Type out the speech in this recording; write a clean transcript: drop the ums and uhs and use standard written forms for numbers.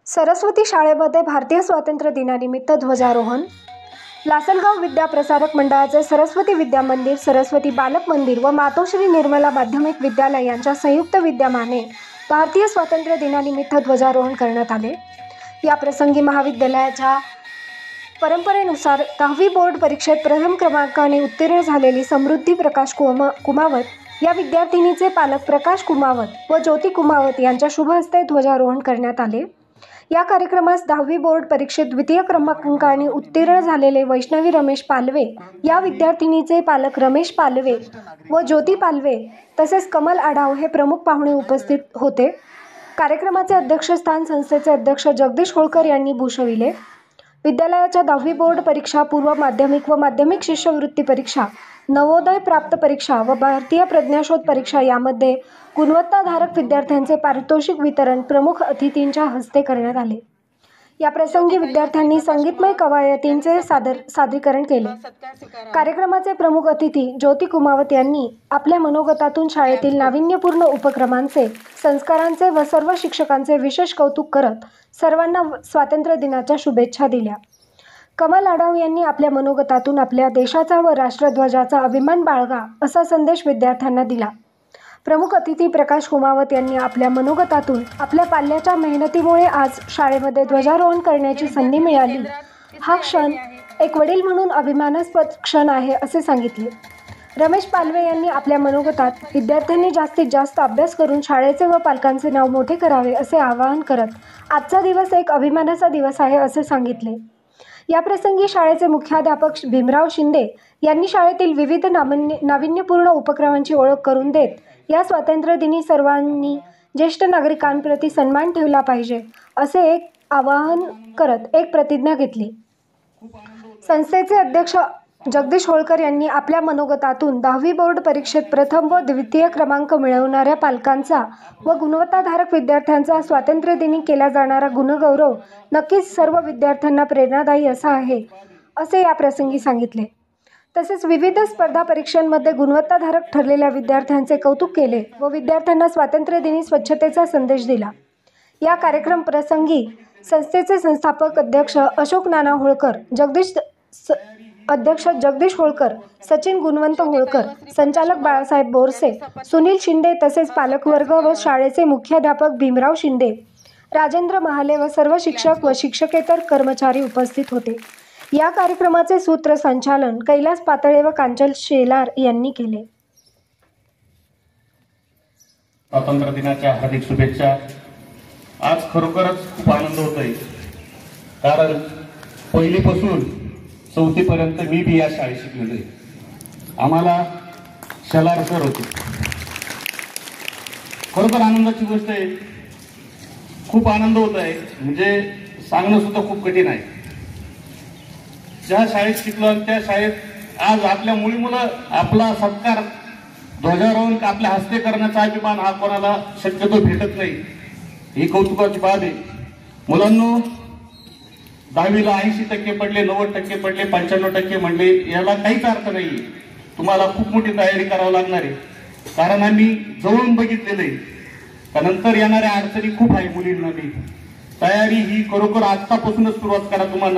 सरस्वती शाळेमध्ये भारतीय स्वातंत्र्य दिनानिमित्त ध्वजारोहण। लासलगाव विद्या प्रसारक मंडळाचे सरस्वती विद्या मंदिर, सरस्वती बालक मंदिर व मातोश्री निर्मला माध्यमिक विद्यालय यांच्या संयुक्त विद्यमाने भारतीय स्वातंत्र्य दिनानिमित्त ध्वजारोहण करण्यात आले। या प्रसंगी महाविद्यालयाच्या परंपरेनुसार 10वी बोर्ड परीक्षेत प्रथम क्रमांकाने उत्तीर्ण झालेली समृद्धी प्रकाश कुमावत या विद्यार्थिनीचे पालक प्रकाश कुमावत व ज्योती कुमावत यांच्या शुभ हस्ते ध्वजारोहण करण्यात आले। या कार्यक्रमास 10वी बोर्ड परीक्षेत द्वितीय क्रमांकाने उत्तीर्ण झालेले वैष्णवी रमेश पालवे या विद्यार्थिनीचे पालक रमेश पालवे व ज्योती पालवे तसेच कमल आढाव हे प्रमुख पाहुणे उपस्थित होते। कार्यक्रमाचे अध्यक्षस्थान संस्थेचे अध्यक्ष जगदीश होळकर यांनी भूषविले। विद्यालयाच्या 10वी बोर्ड परीक्षा, पूर्व माध्यमिक व माध्यमिक शिष्यवृत्ती परीक्षा, नवोदय प्राप्त परीक्षा व भारतीय प्रज्ञाशोध परीक्षा यामध्ये गुणवत्ताधारक विद्यार्थ्यांचे पारितोषिक वितरण प्रमुख अतिथींच्या हस्ते करण्यात आले। या प्रसंगी विद्यार्थ्यांनी संगीतमय कवायतींचे सादरीकरण केले। कार्यक्रमाचे प्रमुख अतिथी ज्योती कुमावत यांनी आपल्या मनोगतातून शाळेतील नाविन्यपूर्ण उपक्रमांचे, संस्कारांचे व सर्व शिक्षकांचे विशेष कौतुक करत सर्वांना स्वातंत्र्य दिनाच्या शुभेच्छा दिल्या। कमल आढाव यांनी आपल्या मनोगतातून आपल्या देशाचा व राष्ट्रध्वजाचा अभिमान बाळगा असा संदेश विद्यार्थ्यांना दिला। प्रमुख अतिथी प्रकाश कुमावत यांनी आपल्या मनोगतातून आपल्या पाल्याच्या मेहनतीमुळे आज शाळेमध्ये ध्वजारोहण करण्याची संधी मिळाली, हा क्षण एक वडील म्हणून अभिमानास्पद क्षण आहे असे सांगितले। रमेश पालवे यांनी आपल्या मनोगतात विद्यार्थ्यांनी जास्तीत जास्त अभ्यास करून शाळेचे व पालकांचे नाव मोठे करावे असे आवाहन करत आजचा दिवस एक अभिमानाचा दिवस आहे असे सांगितले। या प्रसंगी शाळेचे मुख्याध्यापक भीमराव शिंदे यांनी शाळेतील विविध नाविन्यपूर्ण उपक्रमांची ओळख करून देत या स्वातंत्र्य दिनी सर्वांनी ज्येष्ठ नागरिकांप्रती सन्मान ठेवला पाहिजे असे एक आवाहन करत एक प्रतिज्ञा घेतली। संस्थेचे अध्यक्ष जगदीश होळकर यांनी आपल्या मनोगतातून 10वी बोर्ड परीक्षेत प्रथम व द्वितीय क्रमांक मिळवणाऱ्या पालकांचा व गुणवत्ताधारक विद्यार्थ्यांचा स्वातंत्र्य दिनी केला जाणारा गुणगौरव नक्कीच सर्व विद्यार्थ्यांना प्रेरणादायी असा आहे असे या प्रसंगी सांगितले। तसेच विविध स्पर्धा परीक्षांमध्ये गुणवत्ताधारक ठरलेल्या विद्यार्थ्यांचे कौतुक केले व विद्यार्थ्यांना स्वातंत्र्य दिनी स्वच्छतेचा संदेश दिला। या कार्यक्रम प्रसंगी संस्थेचे संस्थापक अध्यक्ष अशोक नाना होळकर, अध्यक्ष जगदीश होळकर, सचिन गुणवंत होळकर, संचालक बाळासाहेब बोरसे, सुनील शिंदे तसेच पालकवर्ग व शाळेचे मुख्याध्यापक भीमराव शिंदे, राजेंद्र महाले व सर्व शिक्षक व शिक्षकेतर कर्मचारी उपस्थित होते। या कार्यक्रमाचे सूत्रसंचालन कैलास पातळे व कांचन शेलार यांनी केले। स्वातंत्र्य दिनाच्या हार्दिक शुभेच्छा। आज खरोखरच खूप आनंद होतोय, कारण पहिलीपासून 4थी पर्यंत मी बी या शाळेत शिकलेलो आहे। आम्हाला शेलार सर होते। खरोखर आनंदाची गोष्ट आहे, खूप आनंद होत आहे, म्हणजे सांगणं सुद्धा खूप कठीण आहे। ज्या शाळेत शिकलो त्या शाळेत आज आपल्या मुली-मुलं आपला सत्कार ध्वजारोहण आपल्या हस्ते करण्याचा अभिमान हा कोणाला शक्यतो भेटत नाही, ही कौतुकाची बाब आहे। मुलांनो, 10वीला 80% पडले, 90% पडले, 95% म्हणले, याला काहीच अर्थ नाही। तुम्हाला खूप मोठी तयारी करावी लागणार आहे, कारण आम्ही जवळून बघितलेलं आहे। त्यानंतर येणाऱ्या अडचणी खूप आहे मुलींना। तयारी ही खरोखर आतापासूनच सुरुवात करा। तुम्हाला